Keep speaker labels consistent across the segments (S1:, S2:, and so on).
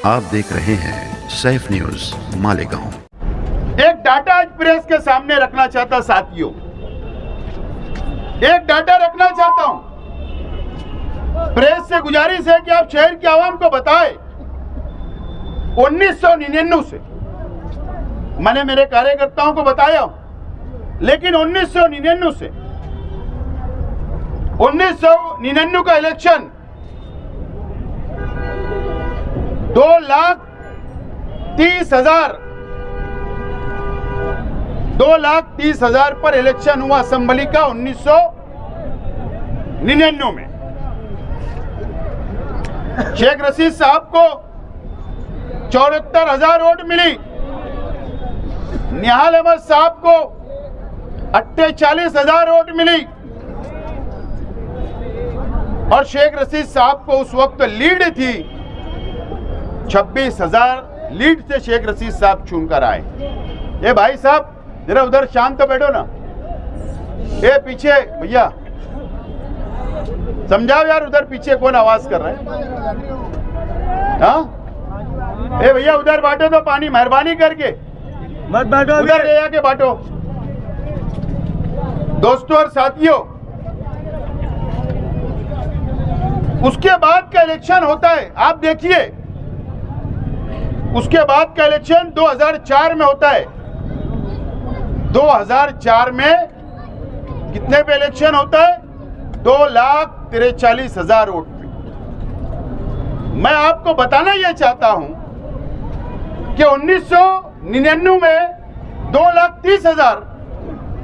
S1: आप देख रहे हैं सैफ न्यूज मालेगांव।
S2: एक डाटा आज प्रेस के सामने रखना चाहता साथियों, एक डाटा रखना चाहता हूं। प्रेस से गुजारिश है कि आप शहर की आवाम को बताएं 1999 से मैंने मेरे कार्यकर्ताओं को बताया हूं, लेकिन 1999 से 1999 का इलेक्शन 2,30,000 पर इलेक्शन हुआ असेंबली का 1999 में। शेख रशीद साहब को 74,000 वोट मिली, निहाल अहमद साहब को 48,000 वोट मिली और शेख रशीद साहब को उस वक्त लीड थी 26,000 लीड से शेख रशीद साहब चुनकर आए। ये भाई साहब जरा उधर शांत बैठो ना, ये पीछे भैया समझाओ यार, उधर पीछे कौन आवाज कर रहा है? हाँ ए भैया उधर बांटो तो पानी, मेहरबानी करके
S3: मत बांटो,
S2: उधर ले जाके बांटो। दोस्तों और साथियों, उसके बाद का इलेक्शन होता है, आप देखिए उसके बाद का इलेक्शन 2004 में होता है। 2004 में कितने पे इलेक्शन होता है? 2,43,000 वोट पे। मैं आपको बताना यह चाहता हूं कि 1999 में 2,30,000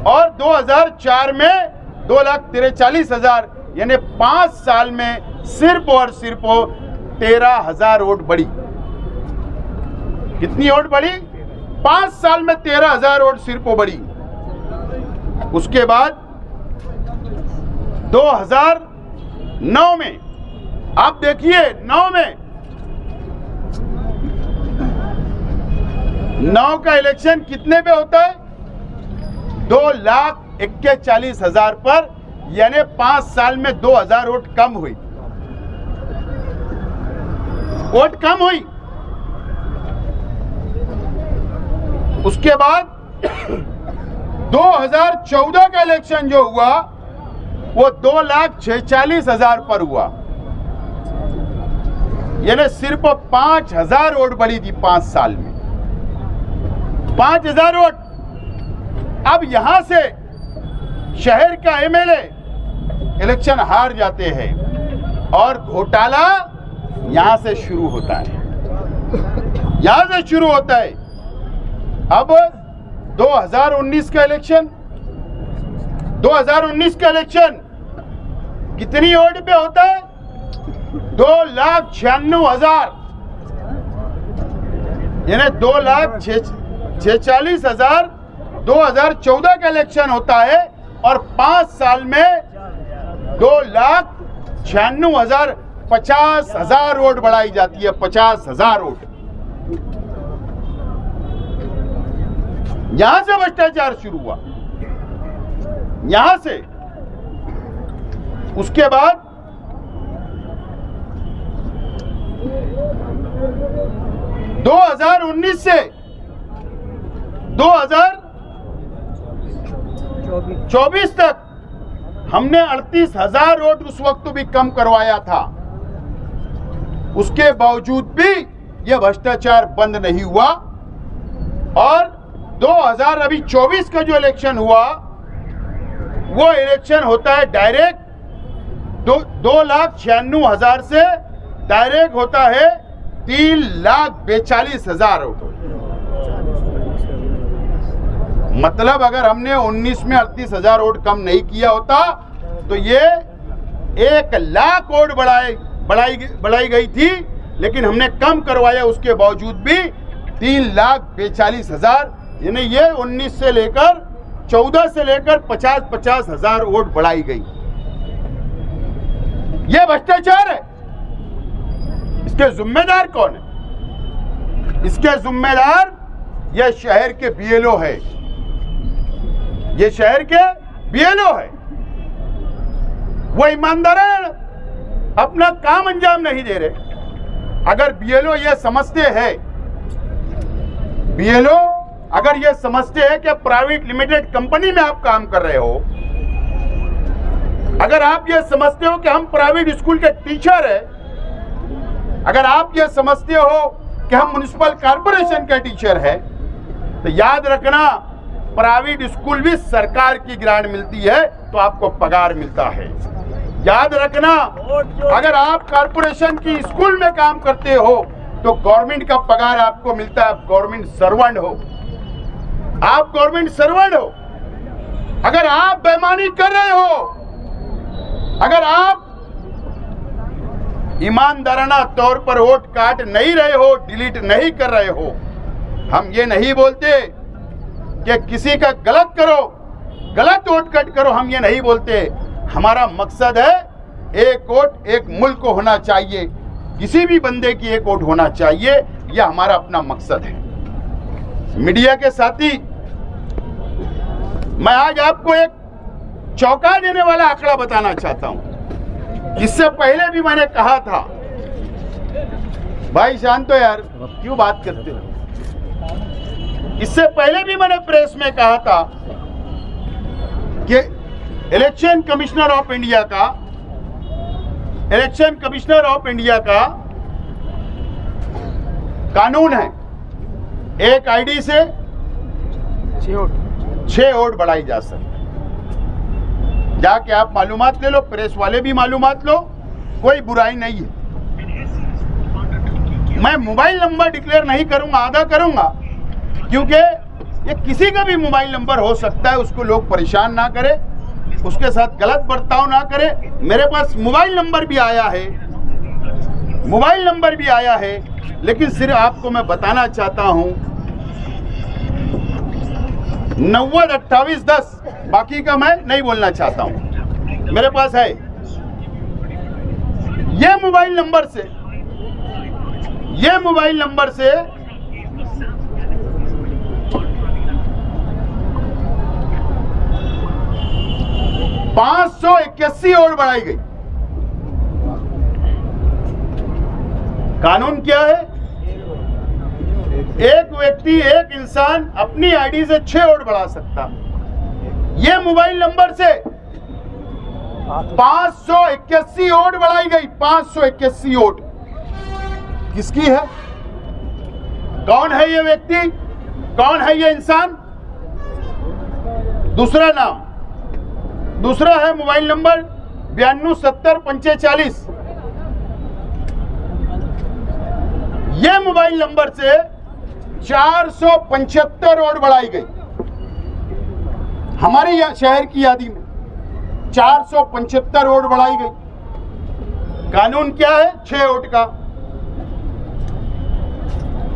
S2: और 2004 में 2,43,000, यानी 5 साल में सिर्फ और सिर्फ 13,000 वोट बढ़ी। कितनी वोट बढ़ी? 5 साल में 13,000 वोट सिर्फ बढ़ी। उसके बाद 2009 में आप देखिए, 9 का इलेक्शन कितने पे होता है? 2,41,000 पर, यानी 5 साल में 2,000 वोट कम हुई, वोट कम हुई। उसके बाद 2014 का इलेक्शन जो हुआ वो 2,46,000 पर हुआ, यानी सिर्फ 5,000 वोट बढ़ी थी 5 साल में, 5,000 वोट। अब यहां से शहर का एमएलए इलेक्शन हार जाते हैं और घोटाला यहां से शुरू होता है, यहां से शुरू होता है। अब 2019 का इलेक्शन, 2019 का इलेक्शन कितनी वोट पे होता है? 2,96,000, यानी 2,46,000। 2014 का इलेक्शन होता है और 5 साल में 2,96,000, 50,000 वोट बढ़ाई जाती है, 50,000 वोट। यहां से भ्रष्टाचार शुरू हुआ, यहां से। उसके बाद 2019 से 2024 तक हमने 38,000 वोट उस वक्त भी कम करवाया था। उसके बावजूद भी यह भ्रष्टाचार बंद नहीं हुआ और 2024 का जो इलेक्शन हुआ वो इलेक्शन होता है डायरेक्ट 2,96,000 से डायरेक्ट होता है 3,42,000 वोट। मतलब अगर हमने 19 में 38,000 वोट कम नहीं किया होता तो ये 1,00,000 वोट बढ़ाई गई थी, लेकिन हमने कम करवाया। उसके बावजूद भी 3,42,000, यानी ये 19 से लेकर 14 से लेकर 50,000 वोट बढ़ाई गई। ये भ्रष्टाचार है। इसके जिम्मेदार कौन है? इसके जिम्मेदार ये शहर के बीएलओ है, ये शहर के बीएलओ है। वो ईमानदार अपना काम अंजाम नहीं दे रहे। अगर बीएलओ ये समझते हैं, बीएलओ अगर ये समझते हैं कि प्राइवेट लिमिटेड कंपनी में आप काम कर रहे हो, अगर आप ये समझते हो कि हम प्राइवेट स्कूल के टीचर हैं, अगर आप ये समझते हो कि हम म्युनिसिपल कॉर्पोरेशन के टीचर हैं, तो याद रखना प्राइवेट स्कूल भी सरकार की ग्रांट मिलती है तो आपको पगार मिलता है। याद रखना अगर आप कॉर्पोरेशन की स्कूल में काम करते हो तो गवर्नमेंट का पगार आपको मिलता है, आप गवर्नमेंट सर्वेंट हो, आप गवर्नमेंट सर्वेंट हो। अगर आप बेईमानी कर रहे हो, अगर आप ईमानदाराना तौर पर वोट काट नहीं रहे हो, डिलीट नहीं कर रहे हो, हम ये नहीं बोलते कि किसी का गलत करो, गलत वोट कट करो, हम ये नहीं बोलते। हमारा मकसद है एक वोट एक मुल्क को होना चाहिए, किसी भी बंदे की एक वोट होना चाहिए, यह हमारा अपना मकसद है। मीडिया के साथी, मैं आज आपको एक चौंका देने वाला आंकड़ा बताना चाहता हूं। इससे पहले भी मैंने कहा था, भाई शांत हो यार, क्यों बात करते हो? इससे पहले भी मैंने प्रेस में कहा था कि इलेक्शन कमिश्नर ऑफ इंडिया का, इलेक्शन कमिश्नर ऑफ इंडिया का कानून है, एक आईडी से 6 वोट बढ़ाई जा सकती। जाके आप मालूमात ले लो, प्रेस वाले भी मालूमात लो, कोई बुराई नहीं है। मैं मोबाइल नंबर डिक्लेयर नहीं करूंगा, आधा करूंगा, क्योंकि ये किसी का भी मोबाइल नंबर हो सकता है, उसको लोग परेशान ना करें, उसके साथ गलत बर्ताव ना करें। मेरे पास मोबाइल नंबर भी आया है, मोबाइल नंबर भी आया है, लेकिन सिर्फ आपको मैं बताना चाहता हूं 90-28-10, बाकी का मैं नहीं बोलना चाहता हूं। मेरे पास है ये मोबाइल नंबर से, ये मोबाइल नंबर से 581 वोट बढ़ाई गई। कानून क्या है? एक व्यक्ति, एक इंसान अपनी आईडी से 6 वोट बढ़ा सकता। ये मोबाइल नंबर से 581 वोट बढ़ाई गई। 581 वोट किसकी है? कौन है ये व्यक्ति? कौन है ये इंसान? दूसरा नाम, दूसरा है मोबाइल नंबर 927045। ये मोबाइल नंबर से 475 वोट बढ़ाई गई। हमारे शहर की यादी में 475 वोट बढ़ाई गई। कानून क्या है? 6 वोट का।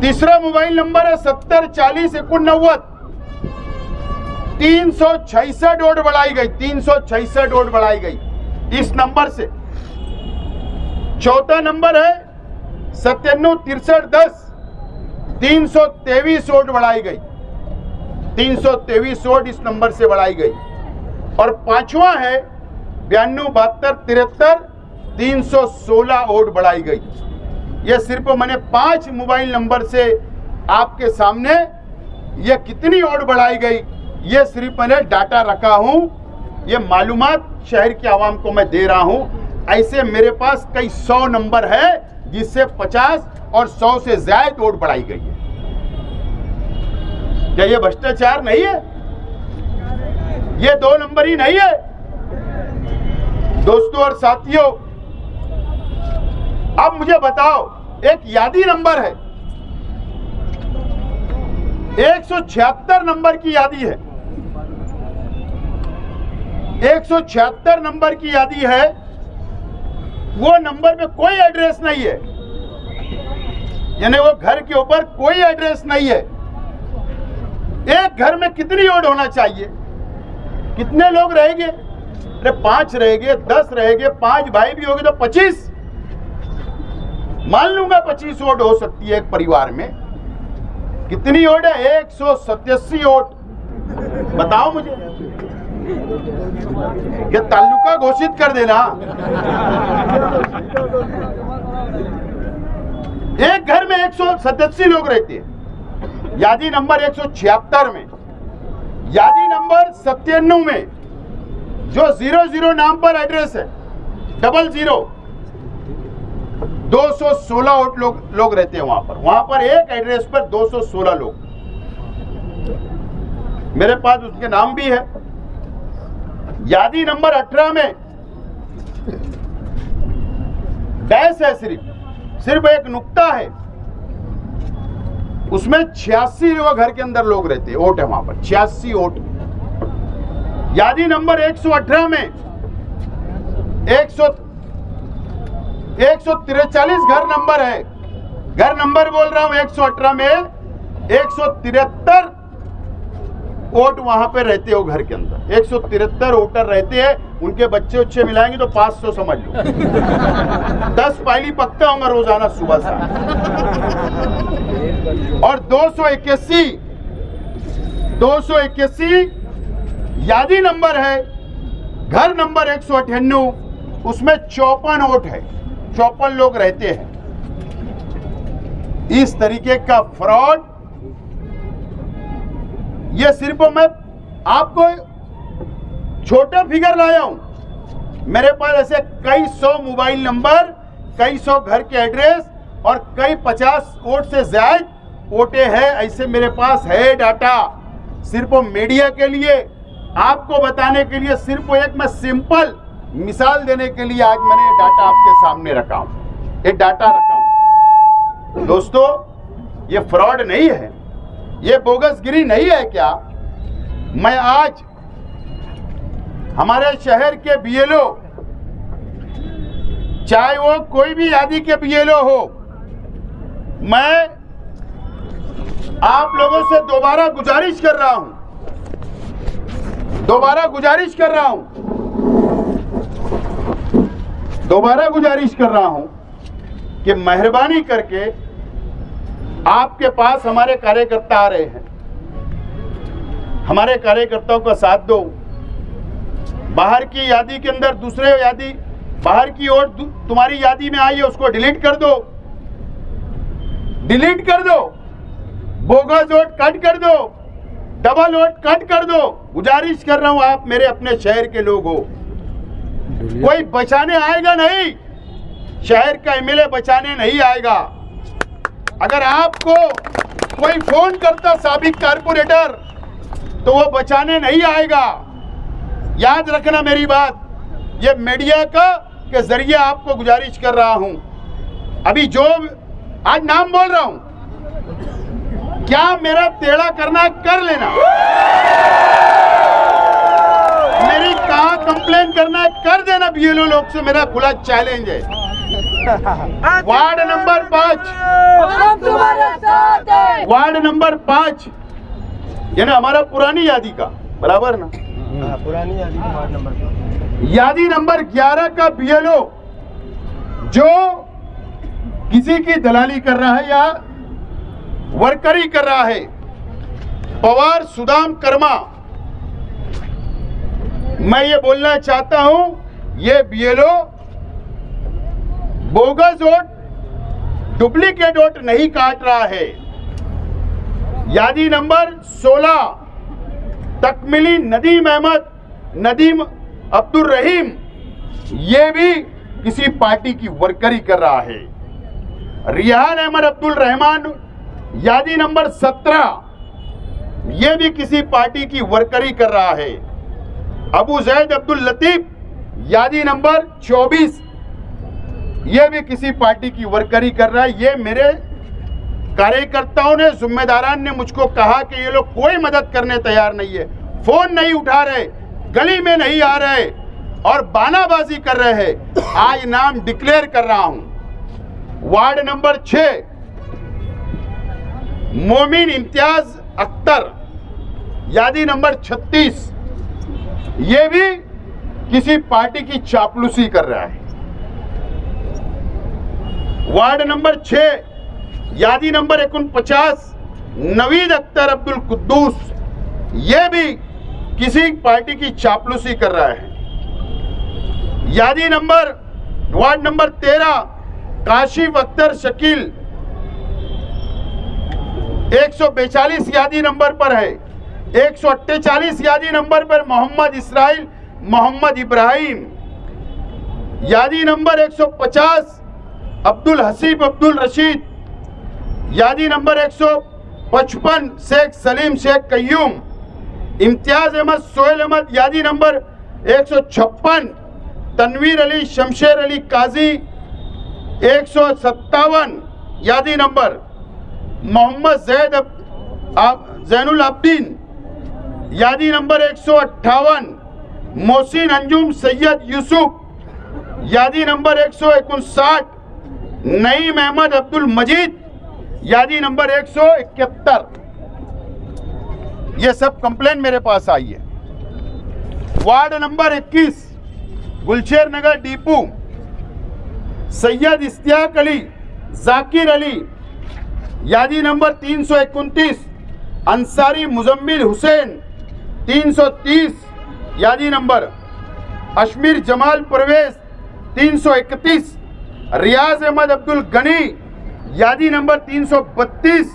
S2: तीसरा मोबाइल नंबर है 704089। 366 वोट बढ़ाई गई। 366 वोट बढ़ाई गई इस नंबर से। चौथा नंबर है 976310। 323 वोट बढ़ाई गई। 323 वोट इस नंबर से बढ़ाई गई। और पांचवा है 927273। 316 वोट बढ़ाई गई। यह सिर्फ मैंने 5 मोबाइल नंबर से आपके सामने यह कितनी वोट बढ़ाई गई, ये सिर्फ मैंने डाटा रखा हूं। ये मालूमात शहर के आवाम को मैं दे रहा हूं। ऐसे मेरे पास कई 100 नंबर है जिससे 50 और 100 से ज्यादा वोट बढ़ाई गई है। क्या ये भ्रष्टाचार नहीं है? ये 2 नंबर ही नहीं है? दोस्तों और साथियों, अब मुझे बताओ, एक यादी नंबर है, 176 नंबर की यादी है। 176 नंबर की यादी है। वो नंबर में कोई एड्रेस नहीं है, यानी वो घर के ऊपर कोई एड्रेस नहीं है। एक घर में कितनी वोट होना चाहिए? कितने लोग रहेंगे? अरे 5 रहेंगे, 10 रहेंगे, 5 भाई भी होंगे तो 25, मान लूंगा 25 वोट हो सकती है एक परिवार में। कितनी वोट है? 187 वोट। बताओ मुझे, ये तालुका घोषित कर देना। एक घर में 100 सदस्य लोग रहते हैं। यादी नंबर 176 में, यादी नंबर 97 में जो 00 नाम पर एड्रेस है, 00 216 लोग रहते हैं वहां पर एक एड्रेस पर 216 लोग। मेरे पास उसके नाम भी है। यादी नंबर 18 में डैश है, सिर्फ एक नुक्ता है, उसमें 86 घर के अंदर लोग रहते हैं, वोट है वहां पर 86 वोट। यादी नंबर 118 में 143 घर नंबर है, घर नंबर बोल रहा हूं। 118 में 173 वोट वहां पे रहते हो घर के अंदर, 173 वोटर रहते हैं। उनके बच्चे उच्चे मिलाएंगे तो 500 समझ लो। 10 पाइली पकता होगा रोजाना सुबह से। और 281 यादी नंबर है, घर नंबर 198, उसमें 54 वोट है, 54 लोग रहते हैं। इस तरीके का फ्रॉड, ये सिर्फ मैं आपको छोटा फिगर लाया हूं। मेरे पास ऐसे कई सौ मोबाइल नंबर, कई सौ घर के एड्रेस और कई 50 वोट से ज्यादा वोटे हैं, ऐसे मेरे पास है डाटा। सिर्फ मीडिया के लिए, आपको बताने के लिए, सिर्फ एक मैं सिंपल मिसाल देने के लिए आज मैंने डाटा आपके सामने रखा हूं, ये डाटा रखा हूं। दोस्तों, ये फ्रॉड नहीं है, ये बोगसगिरी नहीं है क्या? मैं आज हमारे शहर के बीएलओ, चाहे वो कोई भी यादी के बीएलओ हो, मैं आप लोगों से दोबारा गुजारिश कर रहा हूं कि मेहरबानी करके आपके पास हमारे कार्यकर्ता आ रहे हैं, हमारे कार्यकर्ताओं का साथ दो। बाहर की यादी के अंदर दूसरे यादी, बाहर की ओर तुम्हारी यादी में आई है, उसको डिलीट कर दो, बोगस वोट कट कर दो, डबल वोट कट कर दो। गुजारिश कर रहा हूं, आप मेरे अपने शहर के लोग हो, कोई बचाने आएगा नहीं, शहर का एमएलए बचाने नहीं आएगा। अगर आपको कोई फोन करता साबिक कारपोरेटर, तो वो बचाने नहीं आएगा। याद रखना मेरी बात, ये मीडिया के जरिए आपको गुजारिश कर रहा हूं। अभी जो आज नाम बोल रहा हूं, क्या मेरा टेढ़ा करना है कर लेना, मेरी कहां कंप्लेन करना है कर देना। बीएलओ लोग से मेरा खुला चैलेंज है। वार्ड नंबर 5, यानी हमारा पुरानी यादी का, बराबर ना,
S3: पुरानी यादी का वार्ड नंबर 5,
S2: यादी नंबर 11 का बीएलओ जो किसी की दलाली कर रहा है या वर्करी कर रहा है, पवार सुदाम कर्मा, मैं ये बोलना चाहता हूं, ये BLO bogus vote, duplicate vote नहीं काट रहा है। यादी नंबर 16 तकमिली नदीम अब्दुल रहीम, ये भी किसी पार्टी की वर्करी कर रहा है। रिहान अहमद अब्दुल रहमान, यादी नंबर 17, ये भी किसी पार्टी की वर्करी कर रहा है। अबू जैद अब्दुल लतीफ, यादी नंबर 24, ये भी किसी पार्टी की वर्करी कर रहा है। ये मेरे कार्यकर्ताओं ने, जिम्मेदारान ने मुझको कहा कि ये लोग कोई मदद करने तैयार नहीं है, फोन नहीं उठा रहे, गली में नहीं आ रहे और बानाबाजी कर रहे हैं। आज नाम डिक्लेयर कर रहा हूं। वार्ड नंबर 6 मोमिन इम्तियाज अख्तर, यादी नंबर 36, ये भी किसी पार्टी की चापलूसी कर रहा है। वार्ड नंबर 6 यादी नंबर 49 नवीद अख्तर अब्दुल कुद्दूस, ये भी किसी पार्टी की चापलूसी कर रहा है। वार्ड नंबर 13 काशिफ अख्तर शकील, 142 यादी नंबर पर है। 148 यादी नंबर पर मोहम्मद इसराइल मोहम्मद इब्राहिम। यादी नंबर 150 अब्दुल हसीब अब्दुल रशीद। यादी नंबर 155 शेख सलीम शेख कयूम। इम्तियाज अहमद सोहेल अहमद। यादी नंबर 156 तनवीर अली शमशेर अली काजी। 157 यादी नंबर मोहम्मद जैनुल अब्दीन। यादी नंबर 158 मोहसिन अंजुम सैयद यूसुफ। यादी नंबर 159 नईम अहमद अब्दुल मजीद। यादी नंबर 171। ये सब कंप्लेन मेरे पास आई है। वार्ड नंबर 21 गुलशेर नगर डीपू सैयद इश्तियाक अली जाकिर अली। यादी नंबर 329 अंसारी मुजम्मिल हुसैन। 330 यादी नंबर अशमीर जमाल परवेज। 331 रियाज अहमद अब्दुल गनी। यादी नंबर 332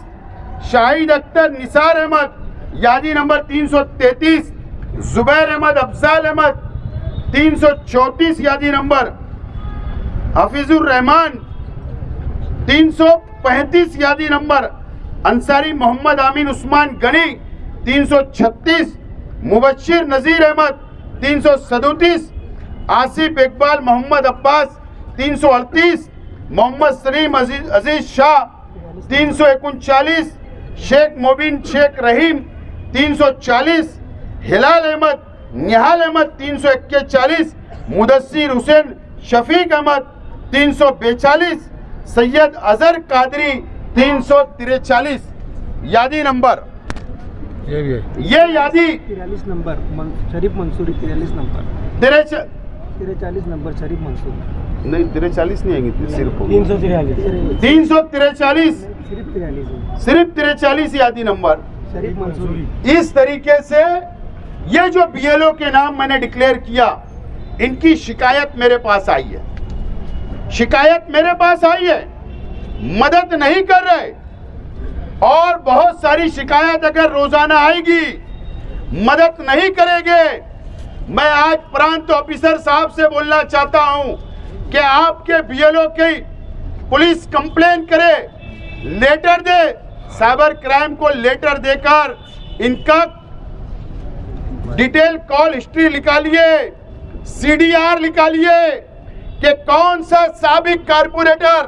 S2: शाहिद अख्तर निसार अहमद। यादी नंबर 333 जुबैर अहमद अफजाल अहमद। 334 यादी नंबर हफीजुर रहमान। 335 यादी नंबर अंसारी मोहम्मद आमीन उस्मान गनी। 336 मुबश्शिर नजीर अहमद। 337 आसिफ इकबाल मोहम्मद अब्बास। 338 मोहम्मद सलीम अजीज शाह। 339 शेख मोबिन शेख रहीम। 340 हिलाल अहमद निहाल अहमद। 341 मुदस्सिर हुसैन शफीक अहमद। 342 सैयद अजहर कादरी। 343 यादी नंबर ये यादी
S3: 43 नंबर शरीफ मंसूरी। 43 नंबर 43 नंबर शरीफ मंसूरी।
S2: नहीं 43 नहीं आएंगे सिर्फ
S3: 343
S2: 343 सिर्फ 43 यादी नंबर
S3: शरीफ मंसूरी।
S2: इस तरीके से ये जो बीएलओ के नाम मैंने डिक्लेयर किया, इनकी शिकायत मेरे पास आई है। शिकायत मेरे पास आई है, मदद नहीं कर रहे। और बहुत सारी शिकायत अगर रोजाना आएगी, मदद नहीं करेंगे। मैं आज प्रांत ऑफिसर साहब से बोलना चाहता हूं कि आपके बीएलओ की पुलिस कंप्लेन करे, लेटर दे, साइबर क्राइम को लेटर देकर इनका डिटेल कॉल हिस्ट्री निकालिए, सीडीआर निकालिए कि कौन सा साबिक कारपोरेटर,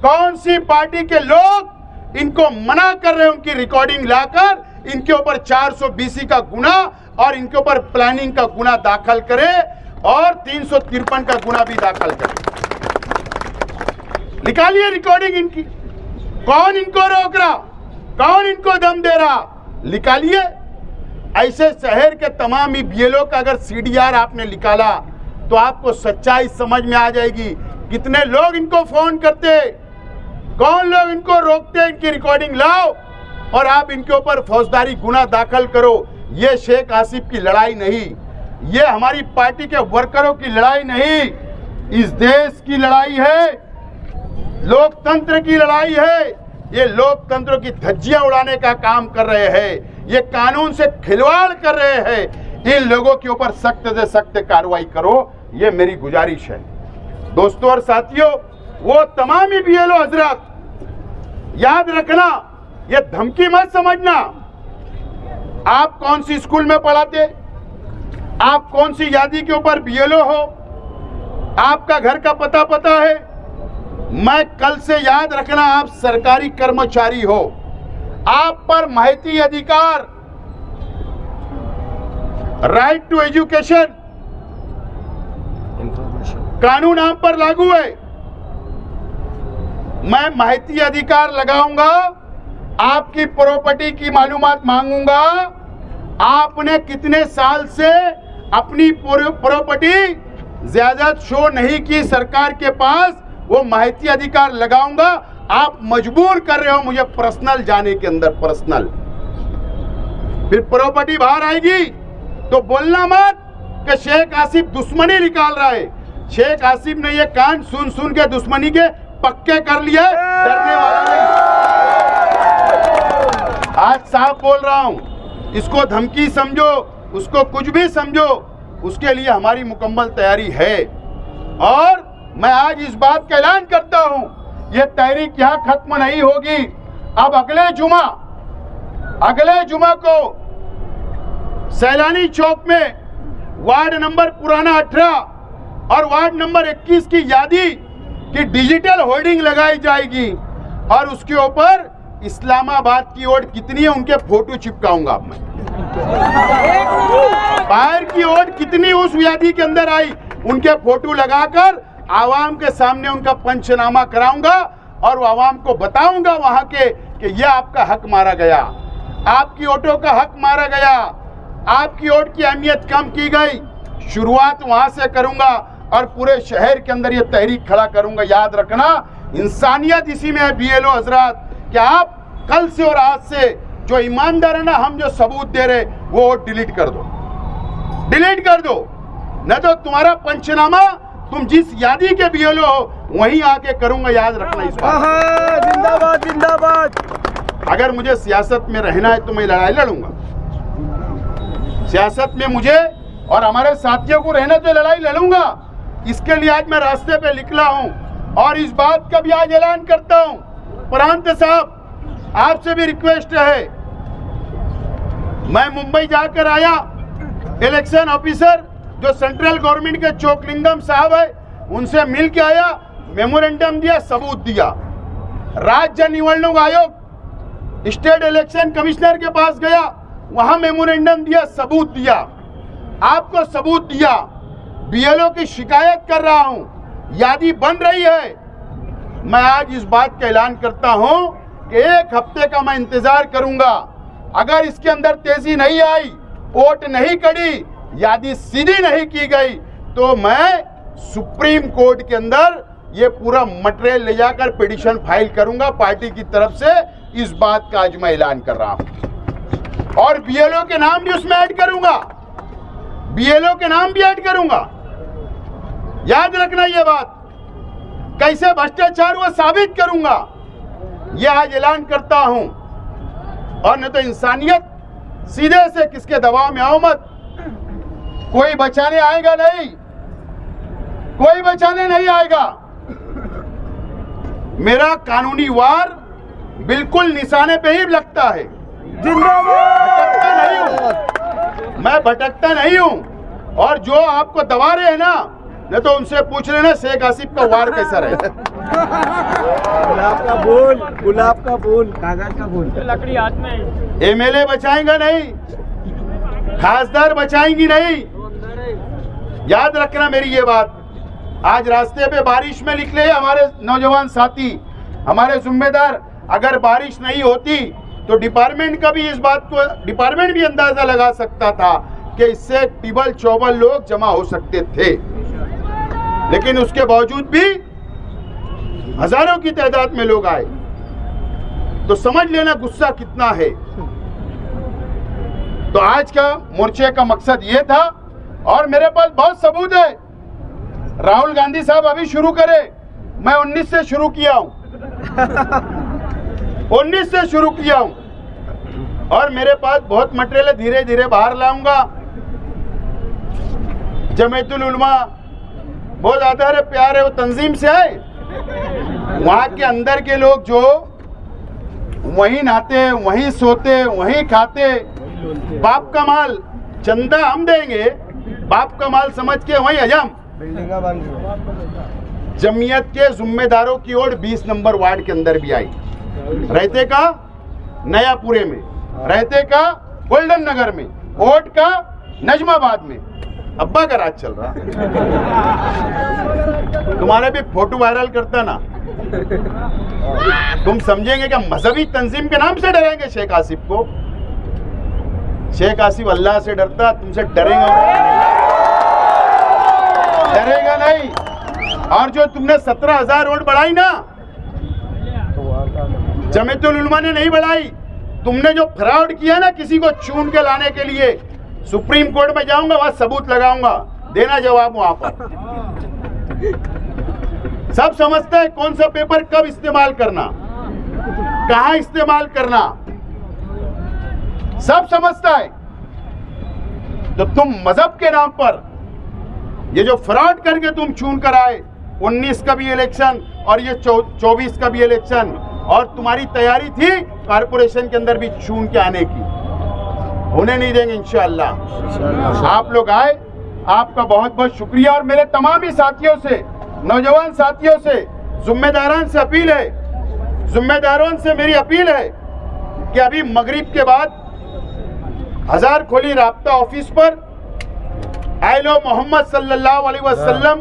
S2: कौन सी पार्टी के लोग इनको मना कर रहे हैं। उनकी रिकॉर्डिंग लाकर इनके ऊपर 420 का गुना और इनके ऊपर प्लानिंग का गुना दाखिल करे और 353 का गुना भी दाखिल करे। निकालिए रिकॉर्डिंग इनकी। कौन इनको रोक रहा, कौन इनको दम दे रहा, निकालिए। ऐसे शहर के तमाम ही बीएलओ का अगर सीडीआर आपने निकाला तो आपको सच्चाई समझ में आ जाएगी। कितने लोग इनको फोन करते, कौन लोग इनको रोकते, इनकी रिकॉर्डिंग लाओ और आप इनके ऊपर फौजदारी गुना दाखिल करो। ये शेख आसिफ की लड़ाई नहीं, ये हमारी पार्टी के वर्करों की लड़ाई नहीं, इस देश की लड़ाई है, लोकतंत्र की लड़ाई है। ये लोकतंत्र की धज्जियां उड़ाने का काम कर रहे हैं, ये कानून से खिलवाड़ कर रहे हैं। इन लोगों के ऊपर सख्त से सख्त कार्रवाई करो, ये मेरी गुजारिश है। दोस्तों और साथियों, वो तमाम ही बीएलओ हजरत याद रखना, ये धमकी मत समझना। आप कौन सी स्कूल में पढ़ाते, आप कौन सी यादी के ऊपर बीएलओ हो, आपका घर का पता है। मैं कल से याद रखना, आप सरकारी कर्मचारी हो, आप पर माहिती अधिकार, राइट टू एजुकेशन कानून आप पर लागू है। मैं माहिती अधिकार लगाऊंगा, आपकी प्रॉपर्टी की मालूमात मांगूंगा, आपने कितने साल से अपनी प्रॉपर्टी ज्यादा शो नहीं की सरकार के पास, वो माहिती अधिकार लगाऊंगा। आप मजबूर कर रहे हो मुझे पर्सनल जाने के अंदर, पर्सनल, फिर प्रॉपर्टी बाहर आएगी तो बोलना मत कि शेख आसिफ दुश्मनी निकाल रहा है। शेख आसिफ ने ये कान सुन के दुश्मनी के पक्के कर लिए, डरने वाला नहीं। आज साफ बोल रहा हूं, इसको धमकी समझो, उसको कुछ भी समझो, उसके लिए हमारी मुकम्मल तैयारी है। और मैं आज इस बात का ऐलान करता हूं, यह तहरीक यहां खत्म नहीं होगी। अब अगले जुमा को सैलानी चौक में वार्ड नंबर पुराना 18 और वार्ड नंबर 21 की यादी की डिजिटल होर्डिंग लगाई जाएगी और उसके ऊपर इस्लामाबाद की ओट कितनी है उनके फोटो चिपकाऊंगा। अब मैं बाहर की ओट कितनी उस यादी के अंदर आई उनके फोटो लगाकर आवाम के सामने उनका पंचनामा कराऊंगा और आवाम को बताऊंगा वहां के कि यह आपका हक मारा गया, आपकी ओटों का हक मारा गया, आपकी ओट की अहमियत कम की गई। शुरुआत वहां से करूंगा और पूरे शहर के अंदर यह तहरीक खड़ा करूंगा। याद रखना, इंसानियत इसी में है बीएलओ हजरात, कि आप कल से और आज से जो ईमानदाराना हम जो सबूत दे रहे वो डिलीट कर दो, न तो तुम्हारा पंचनामा तुम जिस यादी के बीएलओ हो वहीं आके करूंगा। याद रखना इस बात।
S3: जिंदाबाद जिंदाबाद।
S2: अगर मुझे सियासत में रहना है तो मैं लड़ाई लड़ूंगा। सियासत में मुझे और हमारे साथियों को रहना तो लड़ाई लड़ूंगा। इसके लिए आज मैं रास्ते पे निकला हूं और इस बात का भी आज ऐलान करता हूं। प्रांत साहब, आपसे भी रिक्वेस्ट है, मैं मुंबई जाकर आया, इलेक्शन ऑफिसर जो सेंट्रल गवर्नमेंट के चोकलिंगम साहब है उनसे मिल के आया, मेमोरेंडम दिया, सबूत दिया। राज्य निवडणूक आयोग स्टेट इलेक्शन कमिश्नर के पास गया, वहां मेमोरेंडम दिया, सबूत दिया, आपको सबूत दिया। बीएलओ की शिकायत कर रहा हूं, यादी बन रही है। मैं आज इस बात का ऐलान करता हूं कि 1 हफ्ते का मैं इंतजार करूंगा। अगर इसके अंदर तेजी नहीं आई, वोट नहीं कड़ी, यादी सीधी नहीं की गई, तो मैं सुप्रीम कोर्ट के अंदर ये पूरा मटेरियल ले जाकर पिटीशन फाइल करूंगा पार्टी की तरफ से। इस बात का आज मैं ऐलान कर रहा हूं और बीएलओ के नाम भी उसमें ऐड करूंगा, बीएलओ के नाम भी ऐड करूंगा। याद रखना ये बात, कैसे भ्रष्टाचार वो साबित करूंगा, ये आज ऐलान करता हूं। और न तो इंसानियत, सीधे से किसके दबाव में आओ मत, कोई बचाने आएगा नहीं, कोई बचाने नहीं आएगा। मेरा कानूनी वार बिल्कुल निशाने पे ही लगता है। भटकता नहीं हूं, मैं भटकता नहीं हूं। और जो आपको दबा रहे हैं ना, न तो उनसे पूछ लेना शेख आसिफ का वार कैसा रहे।
S3: गुलाब का फूल, गुलाब का फूल, कागज का फूल, लकड़ी हाथ में।
S2: एमएलए बचाएंगा नहीं, खासदार बचाएंगी नहीं। याद रखना मेरी ये बात। आज रास्ते पे बारिश में निकले हमारे नौजवान साथी, हमारे जिम्मेदार। अगर बारिश नहीं होती तो डिपार्टमेंट का भी इस बात को, डिपार्टमेंट भी अंदाजा लगा सकता था कि इससे टिबल चौबल लोग जमा हो सकते थे, लेकिन उसके बावजूद भी हजारों की तादाद में लोग आए। तो समझ लेना गुस्सा कितना है। तो आज का मोर्चे का मकसद ये था और मेरे पास बहुत सबूत है। राहुल गांधी साहब अभी शुरू करे, मैं 19 से शुरू किया हूं 19 से शुरू किया हूं और मेरे पास बहुत मटेरियल धीरे धीरे बाहर लाऊंगा। जमीयतुल उलमा बहुत आदर प्यार है, वो तंजीम से आए, वहां के अंदर के लोग जो वहीं नहाते, वहीं सोते, वहीं खाते, बाप का माल, चंदा हम देंगे, बाप का माल समझ के वहीं हजम। जमीयत के जिम्मेदारों की ओर 20 नंबर वार्ड के अंदर भी आई, रहते का नयापुरे में, रहते का गोल्डन नगर में, ओट का नजमाबाद में। अब्बा का राज चल रहा। तुम्हारे भी फोटो वायरल करता ना, तुम समझेंगे क्या मजहबी तंजीम के नाम से डरेंगे शेख आसिफ को? शेख आसिफ अल्लाह से डरता, तुमसे डरेगा नहीं। और जो तुमने 17,000 वोट बढ़ाई ना, जमीयतुल उलमा ने नहीं बढ़ाई। तुमने जो फ्रॉड किया ना किसी को चुन के लाने के लिए, सुप्रीम कोर्ट में जाऊंगा, वहां सबूत लगाऊंगा, देना जवाब वहां पर। सब समझते हैं कौन सा पेपर कब इस्तेमाल करना, कहां इस्तेमाल करना। सब समझता है। तो तुम मजहब के नाम पर ये जो फ्रॉड करके तुम चुन कर आए, 19 का भी इलेक्शन और ये 24 का भी इलेक्शन, और तुम्हारी तैयारी थी कारपोरेशन के अंदर भी चुन के आने की, होने नहीं देंगे इंशाअल्लाह। आप लोग आए, आपका बहुत बहुत शुक्रिया। और मेरे तमाम ही साथियों से, नौजवान साथियों से, जिम्मेदारान से अपील है, जिम्मेदारों से मेरी अपील है कि अभी मगरिब के बाद हजार खोली राब्ता ऑफिस पर आइलो मोहम्मद सल्लल्लाहु अलैहि वसल्लम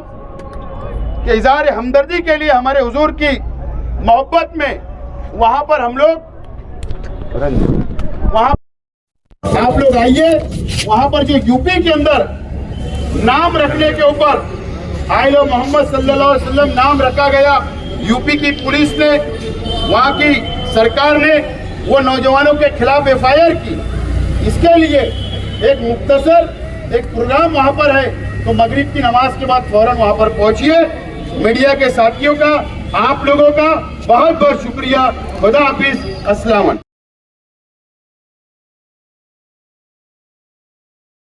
S2: के इज़हार हमदर्दी के लिए, हमारे हुजूर की मोहब्बत में, वहां पर हम लोग, वहां आप लोग आइए। वहां पर जो यूपी के अंदर नाम रखने के ऊपर आइलो मोहम्मद सल्लल्लाहु अलैहि वसल्लम नाम रखा गया, यूपी की पुलिस ने, वहां की सरकार ने वो नौजवानों के खिलाफ FIR की, इसके लिए एक मुख्तसर एक प्रोग्राम वहां पर है। तो मगरिब की नमाज के बाद फौरन वहां पर पहुंचिए। मीडिया के साथियों का, आप लोगों का बहुत बहुत शुक्रिया। खुदा हाफिज, अस्सलाम।